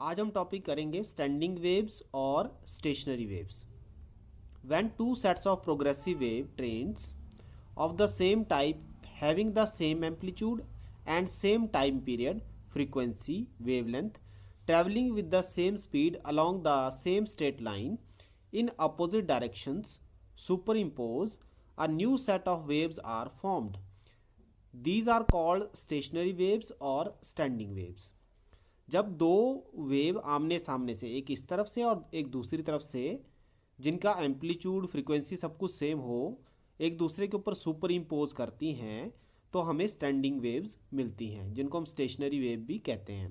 आज हम टॉपिक करेंगे स्टैंडिंग वेव्स और stationery waves. When two sets of progressive wave trains of the same type having the same amplitude and same time period, frequency, wavelength, traveling with the same speed along the same straight line in opposite directions superimpose, a new set of waves are formed. These are called stationary waves or standing waves. जब दो wave आमने सामने से, एक इस तरफ से और एक दूसरी तरफ से, जिनका एम्पलीट्यूड फ्रीक्वेंसी सब कुछ सेम हो, एक दूसरे के ऊपर सुपर इम्पोज करती हैं तो हमें स्टैंडिंग वेव्स मिलती हैं, जिनको हम स्टेशनरी वेव भी कहते हैं।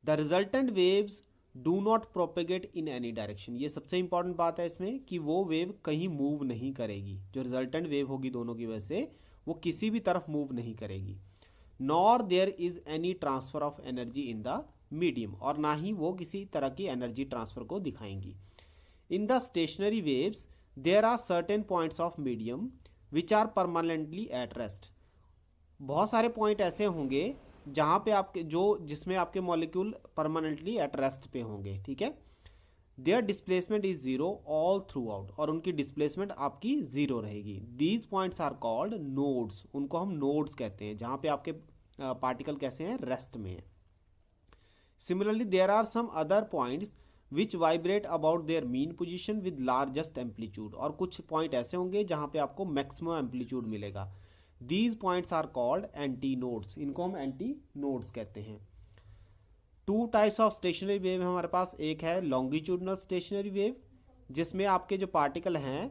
The resultant waves do not propagate in any direction. ये सबसे इंपॉर्टेंट बात है इसमें कि वो वेव कहीं मूव नहीं करेगी। जो रिजल्टेंट वेव होगी दोनों की वजह से, वो किसी भी तरफ मूव नहीं करेगी। Nor there is any transfer of energy in the medium, और ना ही वो किसी तरह की एनर्जी ट्रांसफर को दिखाएंगी। In the stationary waves there are certain points of medium which are permanently at rest. बहुत सारे पॉइंट ऐसे होंगे जहां पे आपके जिसमें आपके मॉलिक्यूल परमानेंटली एट रेस्ट पे होंगे, ठीक है। Their displacement is zero all throughout, और उनकी डिस्प्लेसमेंट आपकी जीरो रहेगी। These points are called nodes, उनको हम नोड्स कहते हैं, जहां पे आपके पार्टिकल कैसे हैं, रेस्ट में है। Similarly there are some other points which vibrate about their mean position with largest amplitude, और कुछ पॉइंट ऐसे होंगे जहां पे आपको मैक्सिमम एम्पलीट्यूड मिलेगा। These points are called antinodes, इनको हम एंटी नोड्स कहते हैं। Two types of stationary wave है हमारे पास। एक है लॉन्गिट्यूडनल स्टेशनरी वेव, जिसमें आपके जो पार्टिकल हैं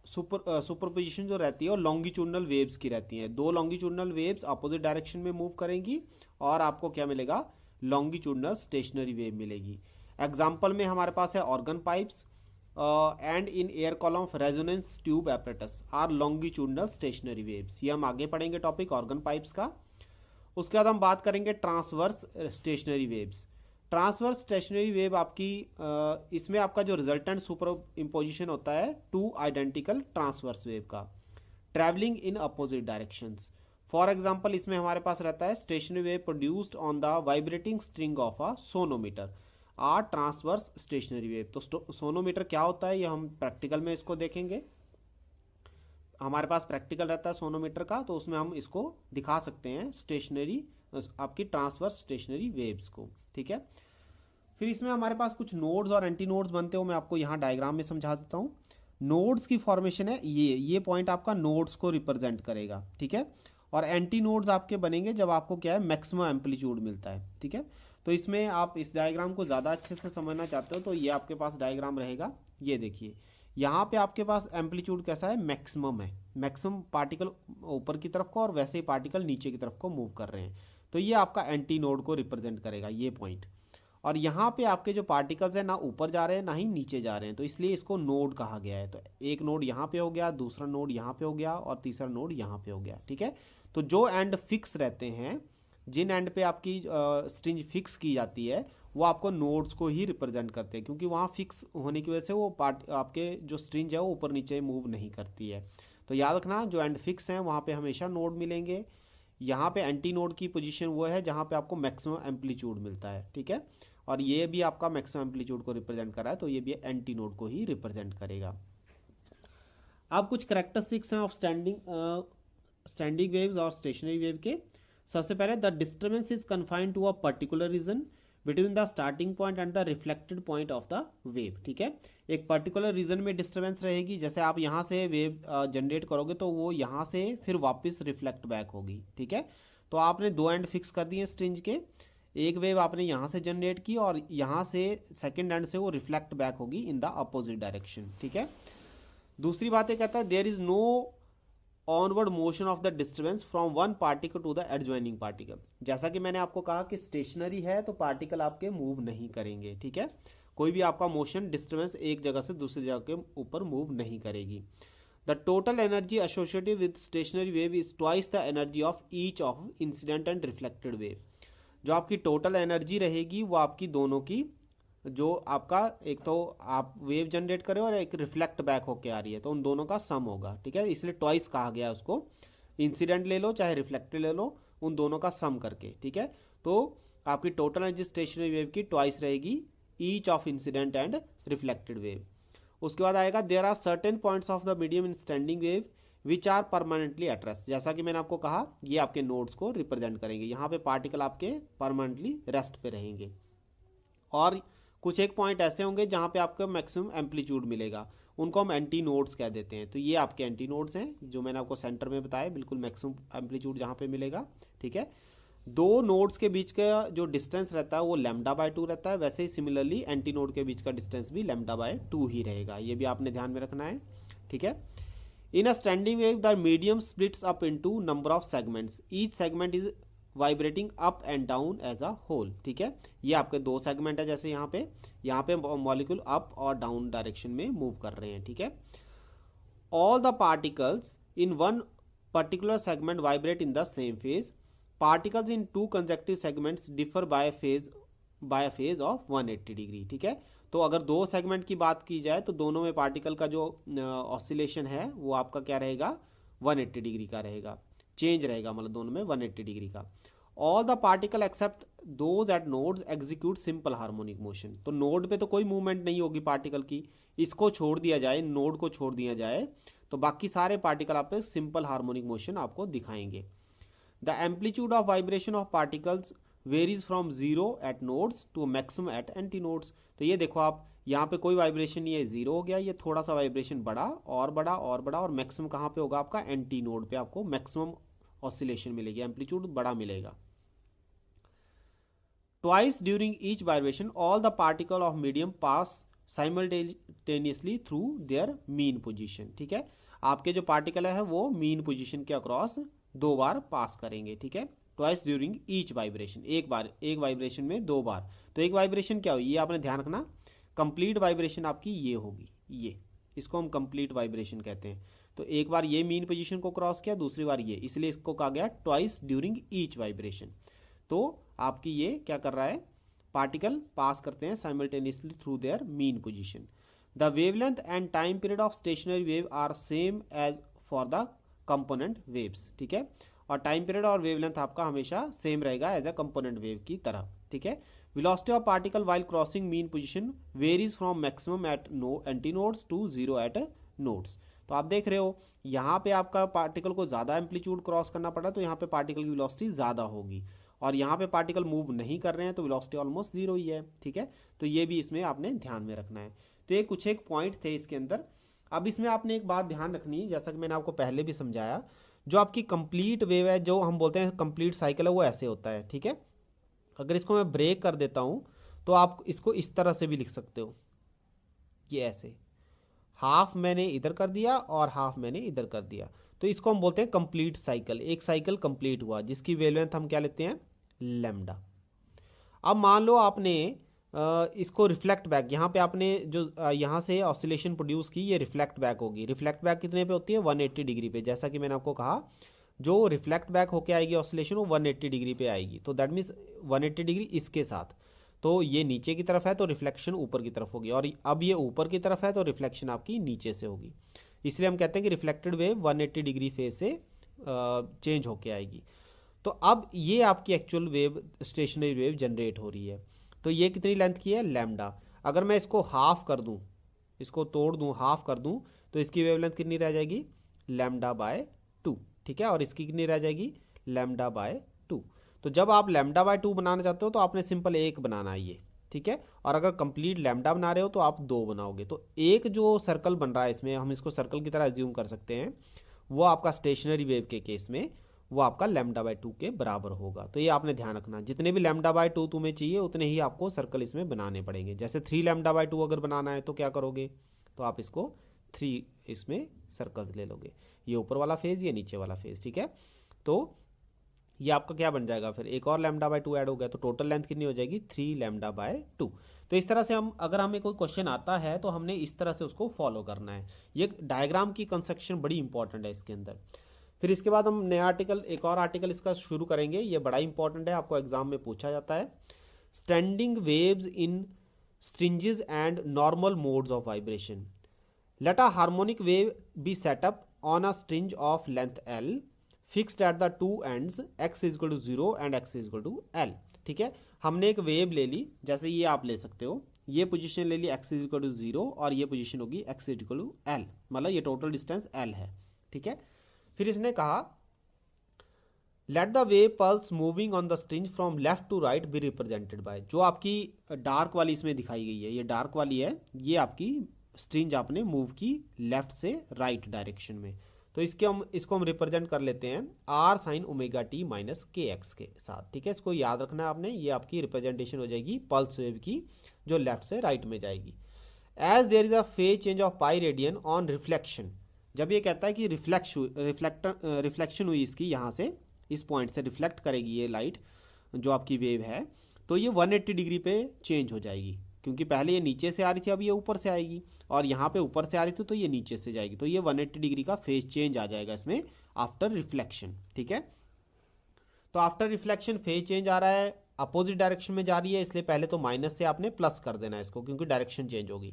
सुपरपोजिशन जो रहती है और लॉन्गिट्यूडनल वेव्स की रहती हैं। दो लॉन्गिट्यूडनल वेव्स अपोजिट डायरेक्शन में मूव करेंगी और आपको क्या मिलेगा, लॉन्गिट्यूडनल स्टेशनरी वेव मिलेगी। एग्जाम्पल में हमारे पास है organ pipes and in air column of resonance tube apparatus are longitudinal stationary waves. ये हम आगे पढ़ेंगे टॉपिक ऑर्गन पाइप्स का। उसके बाद हम बात करेंगे transverse stationary waves. Transverse stationary wave आपकी इसमें आपका जो रिजल्टेंट सुपर इम्पोजिशन होता है टू आइडेंटिकल ट्रांसवर्स वेव का, travelling in opposite directions. For example इसमें हमारे पास रहता है stationary wave produced on the vibrating string of a sonometer are transverse stationary wave. तो सोनोमीटर क्या होता है, ये हम प्रैक्टिकल में इसको देखेंगे। हमारे पास प्रैक्टिकल रहता है सोनोमीटर का, तो उसमें हम इसको दिखा सकते हैं स्टेशनरी आपकी ट्रांसवर्स स्टेशनरी वेव्स को, ठीक है। फिर इसमें हमारे पास कुछ नोड्स और एंटी नोड्स बनते हो, मैं आपको यहाँ डायग्राम में समझा देता हूँ। नोड्स की फॉर्मेशन है ये पॉइंट आपका नोड्स को रिप्रेजेंट करेगा, ठीक है। और एंटी नोड्स आपके बनेंगे जब आपको क्या है, मैक्सिमम एम्पलीट्यूड मिलता है, ठीक है। तो इसमें आप इस डायग्राम को ज़्यादा अच्छे से समझना चाहते हो तो ये आपके पास डायग्राम रहेगा। ये देखिए, यहाँ पे आपके पास एम्पलीट्यूड कैसा है, मैक्सिमम है। मैक्सिमम पार्टिकल ऊपर की तरफ को और वैसे ही पार्टिकल नीचे की तरफ को मूव कर रहे हैं, तो ये आपका एंटी नोड को रिप्रेजेंट करेगा, ये पॉइंट। और यहाँ पे आपके जो पार्टिकल्स हैं ना ऊपर जा रहे हैं ना ही नीचे जा रहे हैं, तो इसलिए इसको नोड कहा गया है। तो एक नोड यहाँ पे हो गया, दूसरा नोड यहाँ पे हो गया और तीसरा नोड यहाँ पे हो गया, ठीक है। तो जो एंड फिक्स रहते हैं, जिन एंड पे आपकी स्ट्रिंज फिक्स की जाती है, वो आपको नोड्स को ही रिप्रेजेंट करते हैं, क्योंकि वहाँ फिक्स होने की वजह से वो पार्ट आपके जो स्ट्रिंज है वो ऊपर नीचे मूव नहीं करती है। तो याद रखना, जो एंड फिक्स हैं वहाँ पे हमेशा नोड मिलेंगे। यहाँ पे एंटी नोड की पोजीशन वो है जहाँ पे आपको मैक्सिमम एम्पलीट्यूड मिलता है, ठीक है। और ये भी आपका मैक्सिमम एम्पलीट्यूड को रिप्रेजेंट कर रहा है, तो ये भी एंटी नोड को ही रिप्रेजेंट करेगा। अब कुछ कैरेक्टरिस्टिक्स हैं ऑफ स्टैंडिंग वेव्स और स्टेशनरी वेव के। सबसे पहले, the disturbance is confined to a particular region between the starting point and the reflected point of the wave, ठीक है। एक पर्टिकुलर रीजन में डिस्टर्बेंस रहेगी, जैसे आप यहाँ से वेव जनरेट करोगे तो वो यहाँ से फिर वापस रिफ्लेक्ट बैक होगी, ठीक है। तो आपने दो एंड फिक्स कर दिए स्ट्रिंज के, एक वेव आपने यहाँ से जनरेट की और यहाँ से सेकेंड एंड से वो रिफ्लेक्ट बैक होगी इन द अपोजिट डायरेक्शन, ठीक है। दूसरी बात ये कहता है, there is no onward motion of the disturbance from one particle to the adjoining particle. जैसा कि मैंने आपको कहा कि स्टेशनरी है तो पार्टिकल आपके मूव नहीं करेंगे, ठीक है। कोई भी आपका मोशन डिस्टर्बेंस एक जगह से दूसरी जगह के ऊपर मूव नहीं करेगी। The total energy associated with stationary wave is twice the energy of each of incident and reflected wave. जो आपकी टोटल एनर्जी रहेगी वो आपकी दोनों की, जो आपका एक तो आप वेव जनरेट करे और एक रिफ्लेक्ट बैक होके आ रही है, तो उन दोनों का सम होगा, ठीक है। इसलिए ट्वाइस कहा गया है उसको। इंसिडेंट ले लो चाहे रिफ्लेक्टेड ले लो, उन दोनों का सम करके, ठीक है। तो आपकी टोटल एनर्जी स्टेशनरी वेव की ट्वाइस रहेगी each of incident and reflected wave. उसके बाद आएगा there are certain points of the medium in standing wave which are permanently at rest. जैसा कि मैंने आपको कहा, ये आपके नोड्स को रिप्रेजेंट करेंगे। यहाँ पे पार्टिकल आपके परमानेंटली रेस्ट पे रहेंगे। और कुछ एक पॉइंट ऐसे होंगे जहाँ पे आपको मैक्सिमम एम्पलीट्यूड मिलेगा, उनको हम एंटी नोड्स कह देते हैं। तो ये आपके एंटी नोड्स हैं जो मैंने आपको सेंटर में बताया, बिल्कुल मैक्सिमम एम्पलीट्यूड जहाँ पे मिलेगा। ठीक है, दो नोड्स के बीच का जो डिस्टेंस रहता है वो लैम्डा बाय 2 रहता है। वैसे ही सिमिलरली एंटी नोड के बीच का डिस्टेंस भी लैम्डा बाय 2 ही रहेगा, ये भी आपने ध्यान में रखना है। ठीक है, in a standing wave the medium splits up into number of segments, each segment is vibrating up and down as a whole. ठीक है, ये आपके दो सेगमेंट है, जैसे यहाँ पे मॉलिक्यूल अप और डाउन डायरेक्शन में मूव कर रहे हैं। ठीक है, all the particles in one particular segment vibrate in the same phase, particles in two consecutive segments differ by a phase of 180 degree. ठीक है, तो अगर दो सेगमेंट की बात की जाए तो दोनों में पार्टिकल का जो ऑसिलेशन है वो आपका क्या रहेगा, 180 डिग्री का रहेगा, चेंज रहेगा, मतलब दोनों में 180 डिग्री का। All the particle except those at nodes execute simple harmonic motion. तो नोड पे तो कोई मूवमेंट नहीं होगी पार्टिकल की, इसको छोड़ दिया जाए, नोड को छोड़ दिया जाए, तो बाकी सारे पार्टिकल आप सिंपल हार्मोनिक मोशन आपको दिखाएंगे। The amplitude of vibration of particles varies from zero at nodes to maximum at antinodes. तो ये देखो आप, यहाँ पे कोई वाइब्रेशन नहीं है, जीरो हो गया, ये थोड़ा सा वाइब्रेशन बढ़ा और बढ़ा और बढ़ा, और मैक्सिमम कहाँ पे होगा आपका, एंटी नोड पे आपको मैक्सिमम ऑसिलेशन मिलेगी, एम्पलीट्यूड बड़ा मिलेगा। Twice during each vibration all the particle of medium pass simultaneously through their mean position. ठीक है, आपके जो पार्टिकल है वो मीन पोजीशन के अक्रॉस दो बार पास करेंगे। ठीक है, ट्वाइस ड्यूरिंग ईच वाइब्रेशन, एक बार, एक वाइब्रेशन में दो बार। तो एक वाइब्रेशन क्या होगी, ये आपने ध्यान रखना, कंप्लीट वाइब्रेशन आपकी ये होगी, ये इसको हम कंप्लीट वाइब्रेशन कहते हैं। तो एक बार ये मीन पोजीशन को क्रॉस किया, दूसरी बार ये, इसलिए इसको कहा गया ट्वाइस ड्यूरिंग ईच वाइब्रेशन। तो आपकी ये क्या कर रहा है, पार्टिकल पास करते हैं simultaneously through their mean position. The wavelength and time period of stationary wave are same as for the component waves. ठीक है, और टाइम पीरियड और वेवलेंथ आपका हमेशा सेम रहेगा एज अ कंपोनेंट वेव की तरह। ठीक है, velocity of particle while crossing mean position varies from maximum at antinodes to zero at nodes. तो आप देख रहे हो यहाँ पे आपका पार्टिकल को ज्यादा एम्पलीट्यूड क्रॉस करना पड़ा, तो यहाँ पे पार्टिकल की वेलोसिटी ज्यादा होगी, और यहाँ पे पार्टिकल मूव नहीं कर रहे हैं तो वेलोसिटी ऑलमोस्ट जीरो ही है। ठीक है, तो ये भी इसमें आपने ध्यान में रखना है। तो ये कुछ एक पॉइंट थे इसके अंदर। अब इसमें आपने एक बात ध्यान रखनी है, जैसा कि मैंने आपको पहले भी समझाया, जो आपकी कंप्लीट वेव है, जो हम बोलते हैं कंप्लीट साइकिल है, वो ऐसे होता है। ठीक है, अगर इसको मैं ब्रेक कर देता हूं तो आप इसको इस तरह से भी लिख सकते हो, ये ऐसे, हाफ मैंने इधर कर दिया और हाफ मैंने इधर कर दिया, तो इसको हम बोलते हैं कंप्लीट साइकिल। एक साइकिल कंप्लीट हुआ जिसकी वेवलेंथ हम क्या लेते हैं, लैम्डा। अब मान लो आपने इसको रिफ्लेक्ट बैक, यहाँ पे आपने जो यहाँ से ऑसिलेशन प्रोड्यूस की, ये रिफ्लेक्ट बैक होगी। रिफ्लेक्ट बैक कितने पे होती है, 180 डिग्री पे। जैसा कि मैंने आपको कहा, जो रिफ्लेक्ट बैक होके आएगी ऑसिलेशन वो 180 डिग्री पे आएगी। तो दैट मीन्स 180 डिग्री इसके साथ, तो ये नीचे की तरफ है तो रिफ्लेक्शन ऊपर की तरफ होगी, और अब ये ऊपर की तरफ है तो रिफ्लेक्शन आपकी नीचे से होगी। इसलिए हम कहते हैं कि रिफ्लेक्टेड वेव 180 डिग्री फेज से चेंज होके आएगी। तो अब ये आपकी actual wave, stationary wave generate हो रही है। तो ये कितनी लेंथ की है, लैम्डा। अगर मैं इसको हाफ कर दूं, इसको तोड़ दूं, हाफ कर दूं, तो इसकी वेवलेंथ कितनी रह जाएगी, लैम्डा बाय 2। ठीक है, और इसकी कितनी रह जाएगी, लैम्डा बाय 2। तो जब आप लैम्डा बाय 2 बनाना चाहते हो तो आपने सिंपल एक बनाना है ये। ठीक है, और अगर कंप्लीट लैम्डा बना रहे हो तो आप दो बनाओगे। तो एक जो सर्कल बन रहा है इसमें, हम इसको सर्कल की तरह एज्यूम कर सकते हैं, वो आपका स्टेशनरी वेव के केस में वो आपका लैम्डा बाय 2 के बराबर होगा। तो ये आपने ध्यान रखना, जितने भी लैम्डा बाय 2 तुम्हें चाहिए उतने ही आपको सर्कल इसमें बनाने पड़ेंगे। जैसे 3 लैम्डा बाय 2 अगर बनाना है तो क्या करोगे, तो आप इसको 3 इसमें सर्कल्स ले लोगे, ये ऊपर वाला फेज, ये नीचे वाला फेज। ठीक है, तो ये आपका क्या बन जाएगा, फिर एक और लैम्डा बाय 2 ऐड हो गया, तो टोटल लेंथ कितनी हो जाएगी, 3 लैम्डा बाय 2। तो इस तरह से हम, अगर हमें कोई क्वेश्चन आता है तो हमने इस तरह से उसको फॉलो करना है। ये डायग्राम की कंस्ट्रक्शन बड़ी इंपॉर्टेंट है इसके अंदर। फिर इसके बाद हम नया आर्टिकल, एक और आर्टिकल इसका शुरू करेंगे, ये बड़ा इंपॉर्टेंट है, आपको एग्जाम में पूछा जाता है। Standing waves in strings and normal modes of vibration. Let a harmonic wave be set up on a string of length L, fixed at the two ends x is equal to 0 and x is equal to l। ठीक है, हमने एक wave ले ली, जैसे ये आप ले सकते हो, ये पोजीशन ले ली x इज इक्वल टू 0 और ये पोजीशन होगी x is equal to l, मतलब ये टोटल डिस्टेंस l है। ठीक है, फिर इसने कहा let the wave pulse moving on the string from left to right be represented by, जो आपकी डार्क वाली इसमें दिखाई गई है, ये डार्क वाली है, ये आपकी स्ट्रिंग आपने मूव की लेफ्ट से राइट डायरेक्शन में, तो इसको हम रिप्रेजेंट कर लेते हैं r sign omega T minus K x के साथ। ठीक है, इसको याद रखना है आपने, ये आपकी रिप्रेजेंटेशन हो जाएगी पल्स वेव की जो लेफ्ट से राइट में जाएगी। As there is a phase change of pi radian on reflection, जब ये कहता है कि रिफ्लेक्शन हुई इसकी, यहाँ से इस पॉइंट से रिफ्लेक्ट करेगी ये लाइट जो आपकी वेव है, तो ये 180 डिग्री पे चेंज हो जाएगी, क्योंकि पहले ये नीचे से आ रही थी, अब ये ऊपर से आएगी, और यहाँ पे ऊपर से आ रही थी तो ये नीचे से जाएगी, तो ये 180 डिग्री का फेज चेंज आ जाएगा इसमें आफ्टर रिफ्लेक्शन। ठीक है, तो आफ्टर रिफ्लेक्शन फेज चेंज आ रहा है, अपोजिट डायरेक्शन में जा रही है, इसलिए पहले तो माइनस से आपने प्लस कर देना है इसको, क्योंकि डायरेक्शन चेंज होगी,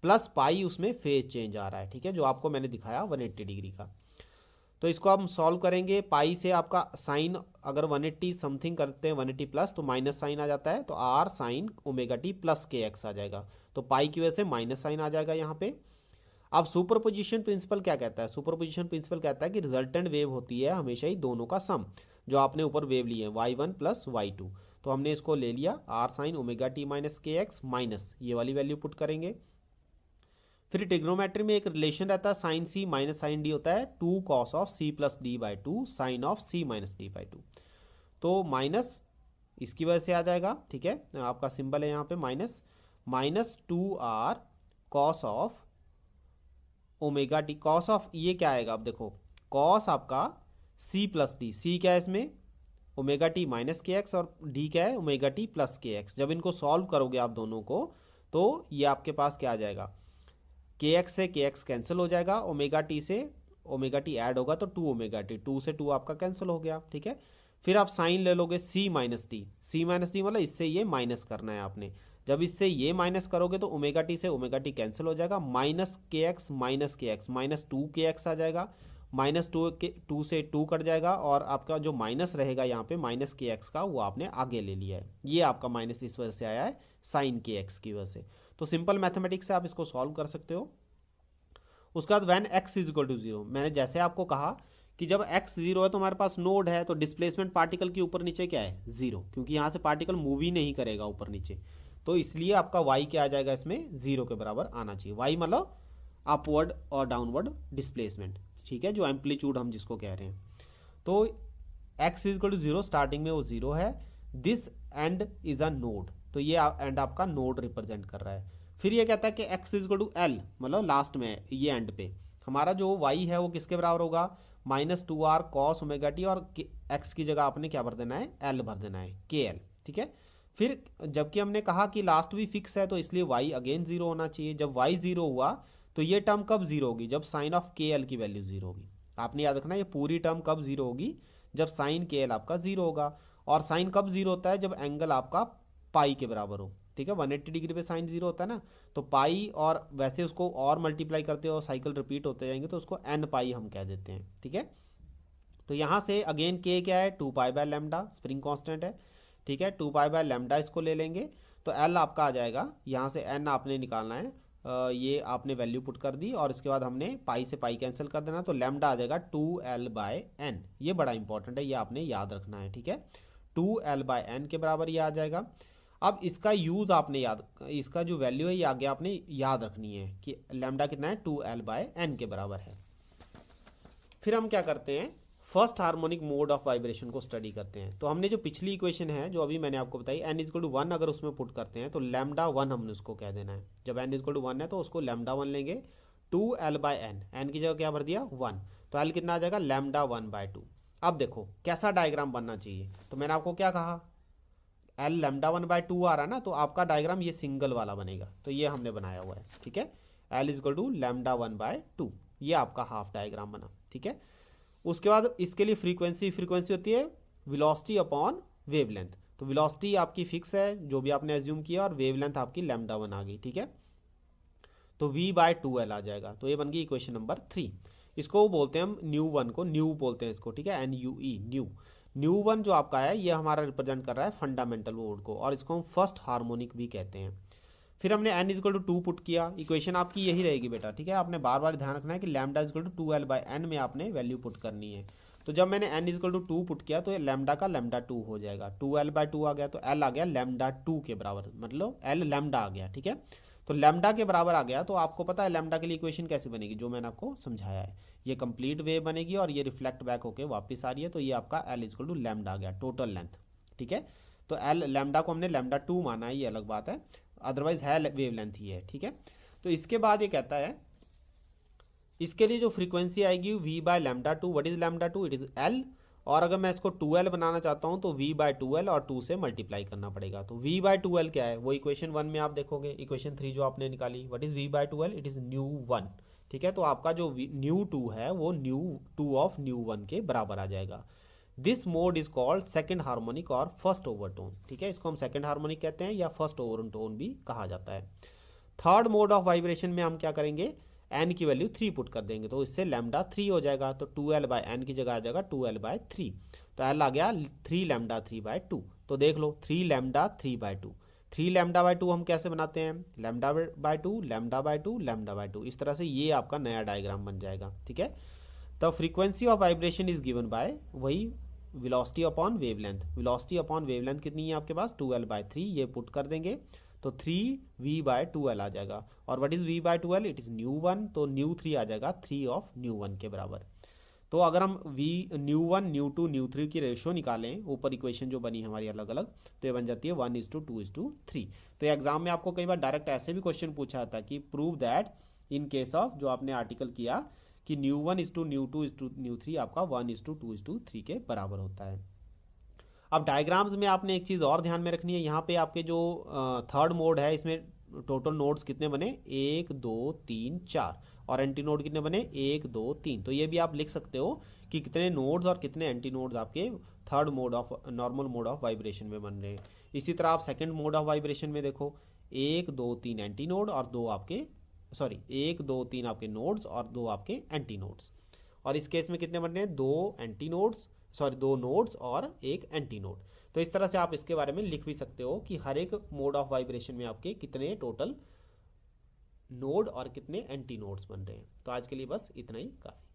प्लस पाई उसमें फेज चेंज आ रहा है। ठीक है, जो आपको मैंने दिखाया 180 डिग्री का, तो इसको हम सॉल्व करेंगे। पाई से आपका साइन अगर 180 समथिंग करते हैं 180 प्लस, तो माइनस साइन आ जाता है, तो R sine omega T plus K X आ जाएगा, तो पाई की वजह से माइनस साइन आ जाएगा यहाँ पे। अब सुपरपोजिशन प्रिंसिपल क्या कहता है? सुपरपोजिशन प्रिंसिपल कहता है कि रिजल्टेंट वेव होती है हमेशा ही दोनों का सम, जो आपने ऊपर वेव ली है y1 प्लस y2, तो हमने इसको ले लिया R sine omega T minus K X minus ये वाली वैल्यू पुट करेंगे। फिर ट्रिग्नोमेट्री में एक रिलेशन रहता है sine C minus sine D होता है 2 cos of C plus D by 2 sine of C minus D by 2, तो माइनस इसकी वजह से आ जाएगा। ठीक है, आपका सिंबल है यहाँ पे minus, minus 2r cos of omega T, cos of ये क्या आएगा, अब देखो कॉस आपका सी प्लस डी, सी क्या है इसमें omega T minus K x और डी क्या है omega T plus K x. जब इनको सॉल्व करोगे आप दोनों को, तो ये आपके पास क्या आ जाएगा, के एक्स से के एक्स कैंसिल हो जाएगा, ओमेगा टी से ओमेगा टी ऐड होगा तो 2 ओमेगा टी, 2 से 2 आपका कैंसिल हो गया। ठीक है, फिर आप साइन ले लोगे सी माइनस टी, सी माइनस टी मतलब इससे ये माइनस करना है आपने, जब इससे ये माइनस करोगे तो ओमेगा टी से ओमेगा टी कैंसिल हो जाएगा, minus K X minus K X minus 2 के एक्स आ जाएगा, माइनस 2 से 2 कट जाएगा, और आपका जो माइनस रहेगा यहाँ पे माइनस के एक्स का वो आपने आगे ले लिया है, ये आपका माइनस इस वजह से आया है साइन के एक्स की वजह से। तो सिंपल मैथमेटिक्स से आप इसको सॉल्व कर सकते हो। उसके बाद when x is equal to 0, मैंने जैसे आपको कहा कि जब x 0 है तो हमारे पास नोड है, तो डिस्प्लेसमेंट पार्टिकल के ऊपर नीचे क्या है 0, क्योंकि यहाँ से पार्टिकल मूव ही नहीं करेगा ऊपर नीचे, तो इसलिए आपका y क्या आ जाएगा इसमें 0 के बराबर आना चाहिए। y मतलब अपवर्ड और डाउनवर्ड डिस्प्लेसमेंट। ठीक है, जो एम्पलीट्यूड हम जिसको कह रहे हैं, तो x is equal to 0 starting में वो 0 है, this end is a node, तो ये एंड आपका नोड रिप्रेजेंट कर रहा है। फिर ये कहता है कि x is equal to l, मतलब लास्ट में ये एंड पे हमारा जो y है वो किसके बराबर होगा, minus 2r cos omega T, और x की जगह आपने क्या भर देना है l भर देना है kl। ठीक है, फिर जबकि हमने कहा कि लास्ट भी फिक्स है तो इसलिए y अगेन 0 होना चाहिए। जब y 0 हुआ तो ये टर्म कब 0 होगी, जब साइन ऑफ kl की वैल्यू 0 होगी। आपने याद रखना ये पूरी टर्म कब 0 होगी, जब साइन kl आपका 0 होगा, और साइन कब 0 होता है, जब एंगल आपका पाई के बराबर हो। ठीक है, 180 डिग्री पे साइन 0 होता है ना, तो पाई, और वैसे उसको और मल्टीप्लाई करते हो साइकिल रिपीट होते जाएंगे तो उसको एन पाई हम कह देते हैं। ठीक है, तो यहाँ से अगेन के क्या है 2 pi by lambda, spring constant है। ठीक है, 2 पाई बाय लैम्डा इसको ले लेंगे, तो एल आपका आ जाएगा, यहाँ से एन आपने निकालना है, ये आपने वैल्यू पुट कर दी, और इसके बाद हमने पाई से पाई कैंसिल कर देना, तो लैम्डा आ जाएगा 2l बाय एन। ये बड़ा इंपॉर्टेंट है, ये आपने याद रखना है। ठीक है, 2l बाय एन के बराबर ये आ जाएगा। अब इसका यूज आपने याद, इसका जो वैल्यू है ये आगे आपने याद रखनी है कि लैम्डा कितना है 2l बाय एन के बराबर है। फिर हम क्या करते हैं, first harmonic mode of vibration को स्टडी करते हैं। तो हमने जो पिछली इक्वेशन है जो अभी मैंने आपको बताई n इज इक्वल टू 1 अगर उसमें पुट करते हैं तो लैम्डा 1 हमने उसको कह देना है। जब n इज इक्वल टू 1 है तो उसको लैम्डा 1 लेंगे, 2l बाय एन, एन की जगह क्या भर दिया 1, तो l कितना आ जाएगा लैम्डा 1 बाय 2। अब देखो कैसा डायग्राम बनना चाहिए, तो मैंने आपको क्या कहा l लैम्डा 1 बाय 2 आ रहा है ना, तो आपका डायग्राम ये सिंगल वाला बनेगा, तो ये हमने बनाया हुआ है। ठीक है, l is equal to lambda 1 by 2, ये आपका हाफ डायग्राम बना। ठीक है, उसके बाद इसके लिए फ्रीक्वेंसी होती है वेलोसिटी अपॉन वेवलेंथ, तो वेलोसिटी आपकी फिक्स है जो भी आपने एज्यूम किया, और वेवलेंथ आपकी लैम्डा 1 आ गई। ठीक है, तो v बाय 2l आ जाएगा, तो ये बन गई इक्वेशन नंबर 3। इसको बोलते हैं हम न्यू वन को, न्यू बोलते हैं इसको, ठीक है, NUE न्यू। न्यू वन जो आपका है ये हमारा रिप्रेजेंट कर रहा है फंडामेंटल मोड को, और इसको हम फर्स्ट हार्मोनिक भी कहते हैं। फिर हमने n इक्वल टू 2 पुट किया, इक्वेशन आपकी यही रहेगी बेटा, ठीक है। आपने बार बार ध्यान रखना है कि लैम्डा इक्वल टू 2l/n में आपने वैल्यू पुट करनी है। तो जब मैंने n इक्वल टू 2 पुट किया तो ये लैम्डा का लैम्डा 2 हो जाएगा, 2l/2 आ गया, तो l आ गया लैम्डा 2 के बराबर, मतलब l लैम्डा आ गया, ठीक है। तो लैम्डा के बराबर आ गया, तो आपको पता है लैम्डा के लिए इक्वेशन कैसे बनेगी, जो मैंने आपको समझाया है। ये कंप्लीट वेव बनेगी और ये रिफ्लेक्ट बैक होके वापस आ रही है, तो ये आपका l इक्वल टू लैम्डा आ गया, टोटल लेंथ, ठीक है। तो l लैम्डा को हमने लैम्डा 2 माना है, ये अलग बात है, अदरवाइज है वेव लेंथ ही है, ठीक है। तो इसके बाद ये कहता है इसके लिए जो फ्रीक्वेंसी आएगी v/λ2, what is λ2, it is l, और अगर मैं इसको 2l बनाना चाहता हूं तो v/2l और 2 से मल्टीप्लाई करना पड़ेगा। तो v/2l क्या है, वो इक्वेशन 1 में आप देखोगे, इक्वेशन 3 जो आपने निकाली, what is v/2l, it is new 1, ठीक है। तो आपका जो न्यू 2 है वो न्यू 2 ऑफ न्यू 1 के बराबर आ जाएगा। This mode is called second harmonic और फर्स्ट ओवरटोन, ठीक है, इसको हम सेकेंड हार्मोनिक कहते हैं या फर्स्ट ओवरटोन भी कहा जाता है। थर्ड मोड ऑफ वाइब्रेशन में हम क्या करेंगे, n की वैल्यू 3 पुट कर देंगे, तो इससे लैम्डा 3 हो जाएगा, तो 2l/n की जगह आ जाएगा 2l/3, तो l आ गया 3 लैम्डा 3/2। तो देख लो 3 लैम्डा 3/2, 3 λ/2 हम कैसे बनाते हैं, λ/2 λ/2 λ/2, इस तरह से ये आपका नया डायग्राम बन जाएगा, ठीक है। The frequency of vibration is given by वही velocity upon wavelength, velocity upon wavelength कितनी है आपके पास 2l/3, ये पुट कर देंगे तो 3v/2l आ जाएगा, और what is v/2l, it is new 1, तो न्यू 3 आ जाएगा 3 ऑफ न्यू 1 के बराबर। तो अगर हम न्यू 1 न्यू 2 न्यू 3 की रेशियो निकालें, ऊपर इक्वेशन जो बनी हमारी अलग अलग, तो ये बन जाती है 1:2:3। तो एग्जाम में आपको कई बार डायरेक्ट ऐसे भी क्वेश्चन पूछा था कि prove that in case of, जो आपने आर्टिकल किया कि न्यू 1:न्यू 3 आपका 1:2:3 के बराबर होता है। अब डायग्राम्स में आपने एक चीज़ और ध्यान में रखनी है, यहाँ पे आपके जो थर्ड मोड है इसमें टोटल नोड्स कितने बने, 1 2 3 4, और एंटी नोड कितने बने, 1 2 3। तो ये भी आप लिख सकते हो कि कितने नोड्स और कितने एंटी नोड्स आपके third mode of normal mode of vibration में बन रहे हैं। इसी तरह आप सेकंड मोड ऑफ वाइब्रेशन में देखो, 1 2 3 एंटी नोड और 2 आपके 1 2 3 आपके नोड्स और 2 आपके एंटी नोड्स, और इस केस में कितने बन रहे हैं, 2 नोड्स और 1 एंटी नोड। तो इस तरह से आप इसके बारे में लिख भी सकते हो कि हर एक मोड ऑफ वाइब्रेशन में आपके कितने टोटल नोड और कितने एंटी नोड्स बन रहे हैं। तो आज के लिए बस इतना ही काफी।